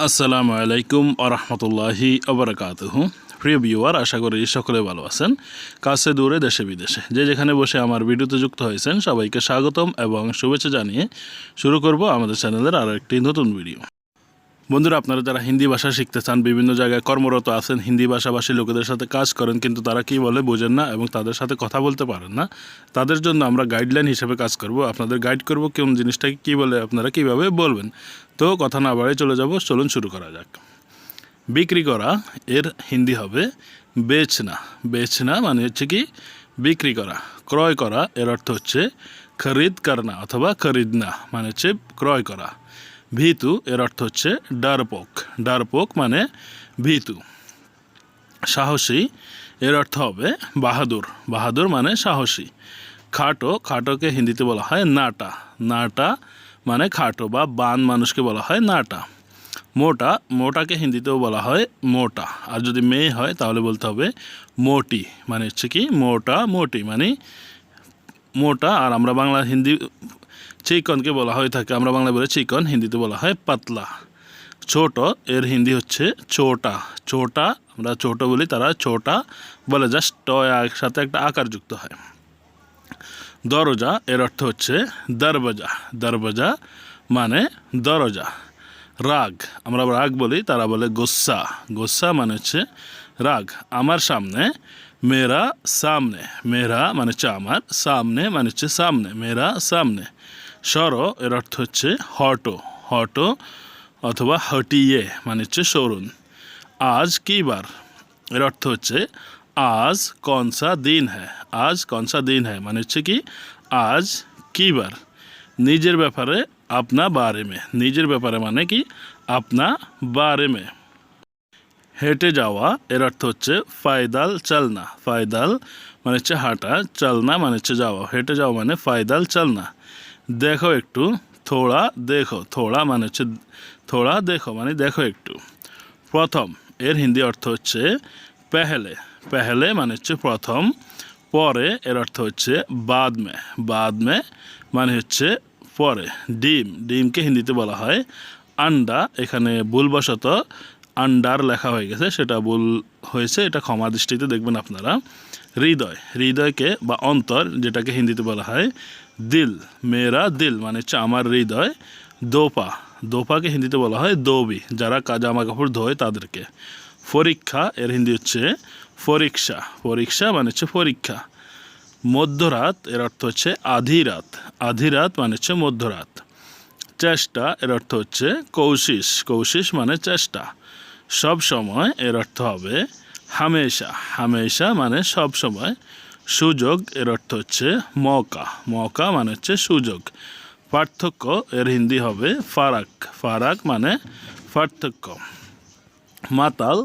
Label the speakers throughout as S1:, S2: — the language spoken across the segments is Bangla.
S1: আসসালামু আলাইকুম আরহামতুল্লাহি আবরাকাতুহু। প্রিয় ভিউয়ার, আশা করি সকলে ভালো আছেন। কাছে দূরে দেশে বিদেশে যে যেখানে বসে আমার ভিডিওতে যুক্ত হয়েছেন সবাইকে স্বাগতম এবং শুভেচ্ছা জানিয়ে শুরু করব আমাদের চ্যানেলের আরও একটি নতুন ভিডিও। বন্ধুরা, আপনারা যারা হিন্দি ভাষা শিখতে চান, বিভিন্ন জায়গায় কর্মরত আছেন, হিন্দি ভাষাভাষী লোকেদের সাথে কাজ করেন কিন্তু তারা কী বলে বোঝেন না এবং তাদের সাথে কথা বলতে পারেন না, তাদের জন্য আমরা গাইডলাইন হিসেবে কাজ করব। আপনাদের গাইড করব কোন জিনিসটাকে কী বলে আপনারা কীভাবে বলবেন। তো কথা না বাড়াই চলুন শুরু করা যাক। বিক্রি করা এর হিন্দি হবে বেচনা। বেচনা মানে হচ্ছে কি বিক্রি করা। ক্রয় করা এর অর্থ হচ্ছে খরিদ করনা অথবা খরিদনা, মানে হচ্ছে ক্রয় করা। ভীতু এর অর্থ হচ্ছে ডারপোক। ডারপোক মানে ভীতু। সাহসী এর অর্থ হবে বাহাদুর। বাহাদুর মানে সাহসী। খাটো, খাটোকে হিন্দিতে বলা হয় নাটা। নাটা মানে খাটো বা বান মানুষকে বলা হয় নাটা। মোটা, মোটাকে হিন্দিতেও বলা হয় মোটা। আর যদি মেয়ে হয় তাহলে বলতে হবে মোটি, মানে হচ্ছে কি মোটা মোটি মানে মোটা। আর আমরা বাংলা হিন্দি চিকনকে বলা হয়ে থাকে, আমরা বাংলা বলে চিকন, হিন্দিতে বলা হয় পাতলা। ছোট এর হিন্দি হচ্ছে ছোটা। ছোটা আমরা ছোট বলি, তারা ছোটা বলে, জাস্ট ট একসাথে একটা আকার যুক্ত হয়। দরজা এর অর্থ হচ্ছে দরবাজা। দরবাজা মানে দরজা। রাগ, আমরা রাগ বলি, তারা বলে গোস্সা। গোস্সা মানে হচ্ছে রাগ। আমার সামনে, মেরা সামনে। মেরা মানে হচ্ছে আমার, সামনে মানে হচ্ছে সামনে, মেরা সামনে। সরো এর অর্থ হচ্ছে হটো। হটো অথবা হটিয়ে মানে হচ্ছে সরুন। আজ কি বার এর অর্থ হচ্ছে আজ কনসা দিন হ্যায়। আজ কনসা দিন হ্যায় মানে হচ্ছে কি আজ কি বার। নিজের ব্যাপারে আপনা বারে মে। নিজের ব্যাপারে মানে কি আপনা বারে মে। হেঁটে যাওয়া এর অর্থ হচ্ছে ফায়দাল চলনা। ফায়দাল মানে হচ্ছে হাঁটা, চলনা মানে হচ্ছে যাওয়া। হেঁটে যাওয়া মানে ফায়দাল চলনা। দেখো একটু, থোড়া দেখো। থোড়া মানে হচ্ছে থোড়া, দেখো মানে দেখো একটু। প্রথম এর হিন্দি অর্থ হচ্ছে পেহলে। পেহলে মানে হচ্ছে প্রথম। পরে এর অর্থ হচ্ছে বাদ মে। বাদ মে মানে হচ্ছে পরে। ডিম, ডিমকে হিন্দিতে বলা হয় আন্ডা। এখানে ভুলবশত আন্ডার লেখা হয়ে গেছে, সেটা ভুল হয়েছে, এটা ক্ষমা দৃষ্টিতে দেখবেন আপনারা। হৃদয়, হৃদয়কে বা অন্তর যেটাকে হিন্দিতে বলা হয় দিল। মেরা দিল মানে হচ্ছে আমার হৃদয়। দোপা, দোপাকে হিন্দিতে বলা হয় দোবি, যারা জামা কাপড় ধোয় তাদেরকে। পরীক্ষা এর হিন্দি হচ্ছে পরীক্ষা। পরীক্ষা মানে হচ্ছে পরীক্ষা। মধ্যরাত এর অর্থ হচ্ছে আধি রাত। আধি রাত মানে হচ্ছে মধ্যরাত। চেষ্টা এর অর্থ হচ্ছে কৌশিস। কৌশিস মানে চেষ্টা। সব সময় এর অর্থ হবে হামেশা। হামেশা মানে সব সময়। সুযোগ এর অর্থ হচ্ছে মৌকা। মৌকা মানে হচ্ছে সুযোগ। পার্থক্য এর হিন্দি হবে ফারাক। ফারাক মানে পার্থক্য। মাতাল,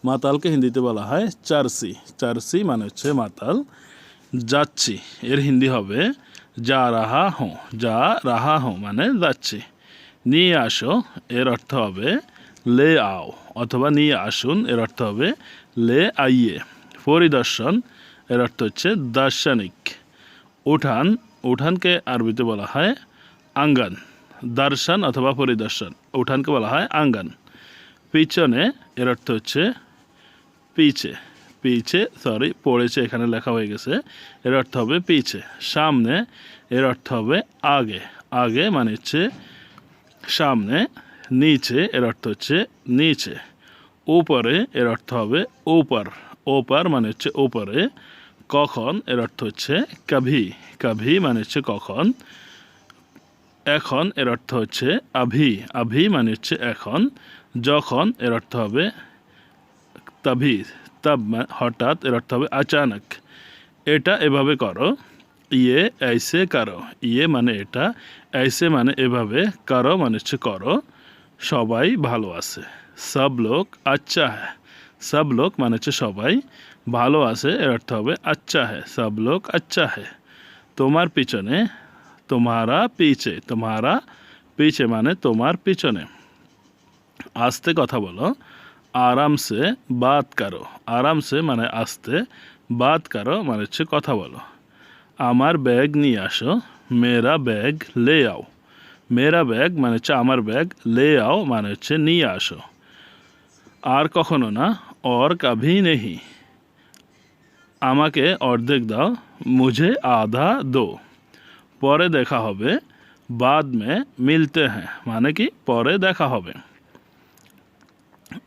S1: মাতালকে হিন্দিতে বলা হয় চারসি। চারসি মানে হচ্ছে মাতাল। যাচ্ছি এর হিন্দি হবে যা রাহা হোঁ। যা রাহা হোঁ মানে যাচ্ছি। নিয়ে আসো এর অর্থ হবে লে আও অথবা নিয়ে আসুন এর অর্থ হবে লে আইয়ে। পরিদর্শন এর অর্থ হচ্ছে দার্শনিক। উঠান, উঠানকে আরবিতে বলা হয় আঙ্গান। দর্শন অথবা পরিদর্শন, উঠানকে বলা হয় আঙ্গান। পিছনে এর অর্থ হচ্ছে পিছে। পিছে পড়েছে, এখানে লেখা হয়ে গেছে, এর অর্থ হবে পিছে। সামনে এর অর্থ হবে আগে। আগে মানে হচ্ছে সামনে। নিচে এর অর্থ হচ্ছে নিচে। উপরে এর অর্থ হবে ওপার। ওপার মানে হচ্ছে ওপরে। কখন এর অর্থ হচ্ছে কভি। কভি মানে হচ্ছে কখন। এখন এর অর্থ হচ্ছে আভি। আভি মানে হচ্ছে এখন। যখন এর অর্থ হবে তভি। তব হঠাৎ এর অর্থ হবে আচানক। এটা এভাবে করো, ইয়ে ऐसे করো। ইয়ে মানে এটা, ऐसे মানে এভাবে, করো মানে হচ্ছে করো। সবাই ভালো আছে। সব লোক আচ্ছা হ্যায়। সব লোক মানে হচ্ছে সবাই, ভালো আছে এর অর্থ হবে আচ্ছা হ্যায়। সব লোক আচ্ছা হ্যায়। তোমার পিছনে, তোমারা পিছে। তোমারা পিছে মানে তোমার পিছনে। আস্তে কথা বলো, আরাম সে বাত করো। আরাম সে মানে আস্তে, বাত করো মানে হচ্ছে কথা বলো। আমার ব্যাগ নিয়ে আসো, মেরা ব্যাগ লে আও। মেরা ব্যাগ মানে হচ্ছে আমার ব্যাগ, লে আও মানে হচ্ছে নিয়ে আসো। আর কখনো না, और कभी नहीं, আমাকে অর্ধেক দাও, मुझे आधा दो, পরে দেখা হবে, बाद में मिलते हैं, মানে কি পরে দেখা হবে।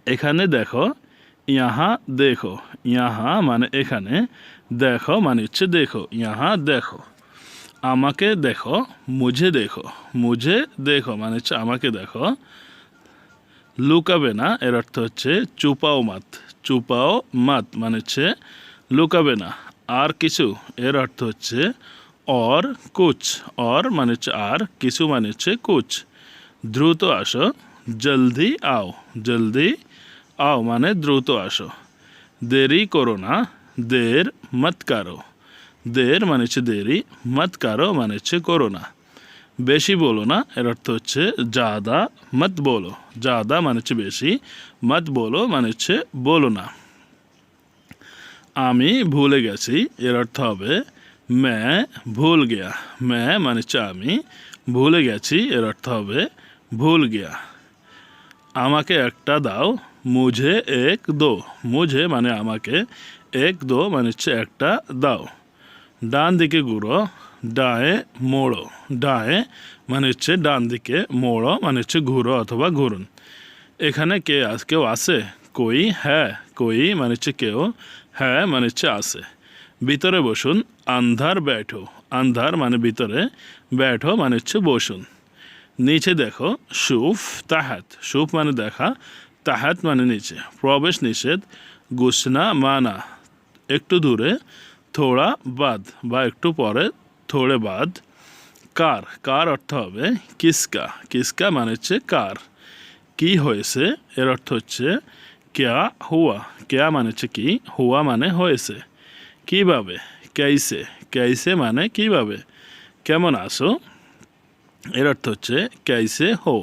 S1: এখানে দেখো, यहाँ देखो, यहाँ মানে এখানে, দেখো মানে হচ্ছে দেখো, यहाँ দেখো। আমাকে দেখো, মুঝে দেখো, মুঝে দেখো মানে হচ্ছে আমাকে দেখো। লুকাবে না এর অর্থ হচ্ছে চুপাও মাত, চুপাও মাত মানে হচ্ছে লুকাবে না। আর কিছু এর অর্থ হচ্ছে और कुछ, और মানে হচ্ছে আর, কিছু মানে হচ্ছে कुछ। দ্রুত আসো, জলদি আও, জলদি আও মানে দ্রুত আসো। দেরি করো না, দের মত কারো, দের মানে হচ্ছে দেরি, মত কারো মানে হচ্ছে করো না। বেশি বলো না এর অর্থ হচ্ছে জাদা মত বলো, জাদা মানে হচ্ছে বেশি, মত বলো মানে হচ্ছে বলো না। আমি ভুলে গেছি এর অর্থ হবে मैं ভুল গিয়া, मैं মানে হচ্ছে আমি, ভুলে গেছি এর অর্থ হবে ভুল গিয়া। আমাকে একটা দাও, মুঝে এক দো, মুঝে মানে আমাকে, এক দো মানে হচ্ছে একটা দাও। ডান দিকে ঘুরো, ডায়ে মোড়ো, ডায়ে মানে হচ্ছে ডান দিকে, মোড়ো মানে হচ্ছে ঘুরো অথবা ঘুরুন। এখানে কেউ আছে, কই হ্যাঁ, কই মানে হচ্ছে কেউ, হ্যাঁ মানে হচ্ছে আছে। ভিতরে বসুন, আন্ধার ব্যাঠো, আন্ধার মানে ভিতরে, ব্যাঠো মানে হচ্ছে বসুন। নিচে দেখো, শুফ তাহাত, শুফ মানে দেখা, তাহাত মানে নিচে। প্রবেশ নিষেধ, গুসনা মানা, একটু দূরে, থোড়া বাদ বা একটু পরে, থোড়ে বাদ। কার, কার অর্থ হবে কিসকা, কিসকা মানে হচ্ছে কার। কি হয়েছে এর অর্থ হচ্ছে ক্যা হুয়া, ক্যা মানে হচ্ছে কি, হুয়া মানে হয়েছে। কিভাবে, ক্যাইসে, ক্যাইসে মানে কিভাবে। কেমন আছো এর অর্থ হচ্ছে ক্যাইসে হো।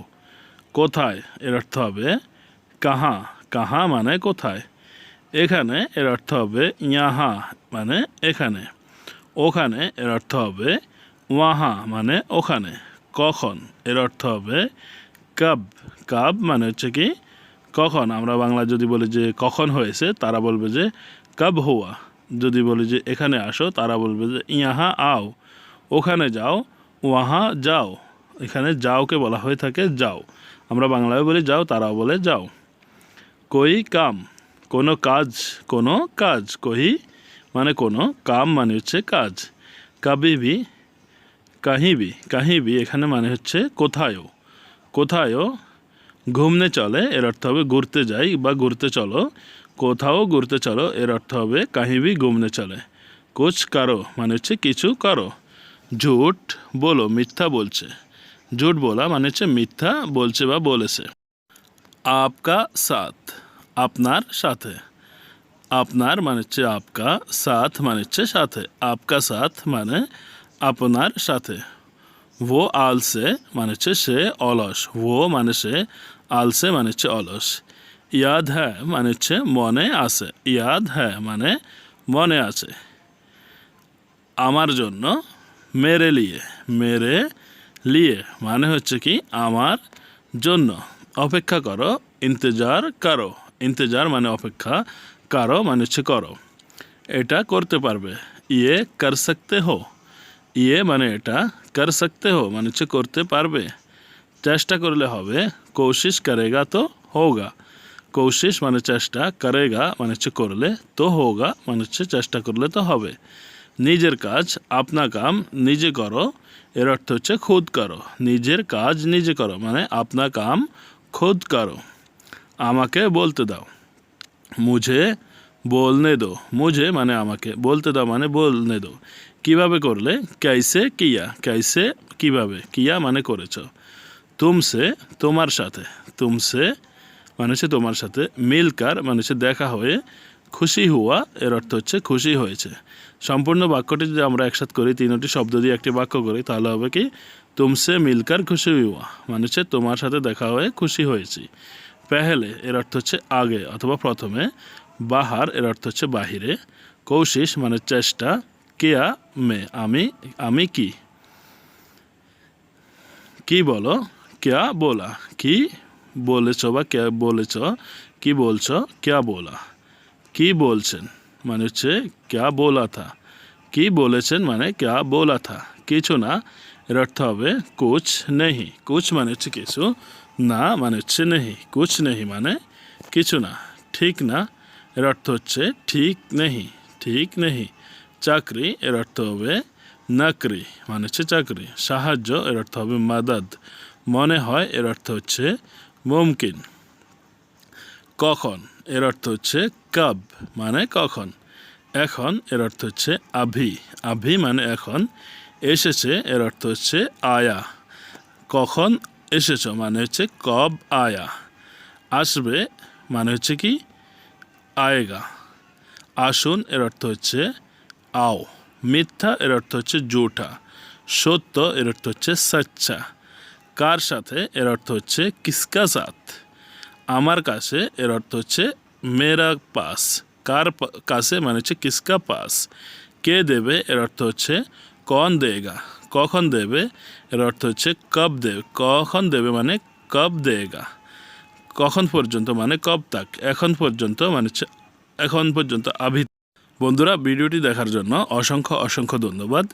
S1: কোথায় এর অর্থ হবে কাহা, কাহা মানে কোথায়। এখানে এর অর্থ হবে ইয়াহা মানে এখানে। ওখানে এর অর্থ হবে ওয়াহা মানে ওখানে। কখন এর অর্থ হবে কাব, কাব মানে হচ্ছে কি কখন। আমরা বাংলা যদি বলি যে কখন হয়েছে, তারা বলবে যে কাব হুয়া। যদি বলি যে এখানে আসো, তারা বলবে যে ইয়াহা আও। ওখানে যাও, ওয়াহা যাও। এখানে যাওকে বলা হয়ে থাকে যাও, আমরা বাংলায় বলি যাও, তারাও বলে যাও। কই কাম, কোনো কাজ, কোনো কাজ। কহি মানে কোনো, কাম মানে হচ্ছে কাজ। কাবিবি, কাহিবি, কাহিবি এখানে মানে হচ্ছে কোথায়ও, কোথায়ও। ঘুমনে চলে এর অর্থ হবে ঘুরতে যাই বা ঘুরতে চলো। কোথাও ঘুরতে চলো এর অর্থ হবে কাহিবি ঘুমনে চলে। কুছ কারো মানে হচ্ছে কিছু করো। ঝুট বলো, মিথ্যা বলছে। ঝুট বলা মানে হচ্ছে মিথ্যা বলছে বা বলেছে। আপকা সাথ, আপনার সাথে। আপনার মানে হচ্ছে আপকা, সাথ মানে হচ্ছে সাথে। আপকা সাথ মানে আপনার সাথে। वो आलसे মানে হচ্ছে সে অলস, वो মানে সে, আলসে মানে হচ্ছে অলস। ইয়াদ হ্যাঁ মানে হচ্ছে মনে আছে, ইয়াদ হ্যাঁ মানে মনে আছে। আমার জন্য, মেরে লিয়ে, মেরে লিয়ে মানে হচ্ছে কি আমার জন্য। অপেক্ষা করো, ইন্তজার করো, ইন্তজার মানে অপেক্ষা, করো মানে হচ্ছে করো। এটা করতে পারবে, ইয়ে কর সকতে হো, ইয়ে মানে এটা, কর সকতে হো মানে হচ্ছে করতে পারবে। চেষ্টা করলে হবে, কোশিশ করেগা তো হোগা। কোশিশ মানে চেষ্টা, করেগা মানে হচ্ছে করলে, তো হোগা মানে হচ্ছে চেষ্টা করলে তো হবে। নিজের কাজ, আপনা কাম নিজে করো এর অর্থ হচ্ছে খুদ করো। নিজের কাজ নিজে করো মানে আপনা কাম খুদ করো। আমাকে বলতে দাও, মুঝে বলনে দো, মুঝে মানে আমাকে, বলতে দাও মানে বলনে দো। কিভাবে করলে, ক্যাইসে কিয়া, ক্যাইসে কিভাবে, কিয়া মানে করেছ। তুমসে তোমার সাথে, তুমসে মানে হচ্ছে তোমার সাথে। মিলকার মানে হচ্ছে দেখা হয়ে। খুশি হুয়া এর অর্থ হচ্ছে খুশি হয়েছে। সম্পূর্ণ বাক্যটি যদি আমরা একসাথে করি, তিনটি শব্দ দিয়ে একটি বাক্য করি, তাহলে হবে কি তুমসে মিলকার খুশি হুয়া মানে হচ্ছে তোমার সাথে দেখা হয়ে খুশি হয়েছি। পেহেলে এর অর্থ হচ্ছে আগে অথবা প্রথমে। বাহার এর অর্থ হচ্ছে বাহিরে। কৌশিশ মানে চেষ্টা। কেয়া মে আমি, আমি কি। কি বলো, ক্যা বলা, কি বলেছো বা ক্যা বলেছ, কি বলছো, ক্যা বলা, কি বলছেন মানে হচ্ছে ক্যা বলা থা, কি বলেছেন মানে ক্যা বলা থা, কিছু না এর অর্থ হবে কুছ নেহি, কুছ মানে হচ্ছে কিছু, না মানে হচ্ছে নেহি, কুছ নেহি মানে কিছু না, ঠিক না এর অর্থ হচ্ছে ঠিক নেহি, ঠিক নেহি, চাকরি এর অর্থ হবে নাকরি মানে হচ্ছে চাকরি, সাহায্য এর অর্থ হবে মাদাদ, মনে হয় এর অর্থ হচ্ছে মুমকিন, কখন এর অর্থ হচ্ছে কব মানে কখন, এখন এর অর্থ হচ্ছে আভি, আভি মানে এখন, এসেছে এর অর্থ হচ্ছে আয়া, কখন এসেছো মানে হচ্ছে কব আয়া, আসবে মানে হচ্ছে কি আয়েগা, আসুন এর অর্থ হচ্ছে আও, মিথ্যা এর অর্থ হচ্ছে জুঠা, সত্য এর অর্থ হচ্ছে সচ্চা, কার সাথে এর অর্থ হচ্ছে কিসকা সাথ, আমার কাছে এর অর্থ হচ্ছে মেরা পাস, কাছে মানে হচ্ছে কিসকা পাস, কে দেবে এর অর্থ হচ্ছে কন দেগা, কখন দেবে এর অর্থ হচ্ছে কব দেবে, কখন দেবে মানে কব দেগা, কখন পর্যন্ত মানে কব তাক, এখন পর্যন্ত মানে হচ্ছে এখন পর্যন্ত আভি। বন্ধুরা ভিডিওটি দেখার জন্য অসংখ্য অসংখ্য ধন্যবাদ।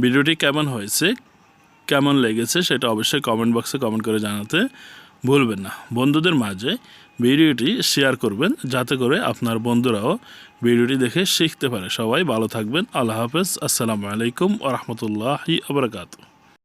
S1: ভিডিওটি কেমন হয়েছে, কেমন লেগেছে সেটা অবশ্যই কমেন্ট বক্সে কমেন্ট করে জানাতে ভুলবেন না। বন্ধুদের মাঝে ভিডিওটি শেয়ার করবেন যাতে করে আপনার বন্ধুরাও ভিডিওটি দেখে শিখতে পারে। সবাই ভালো থাকবেন। আল্লাহ হাফেজ। আসসালামু আলাইকুম ওয়া রাহমাতুল্লাহি ওয়া বারাকাতুহু।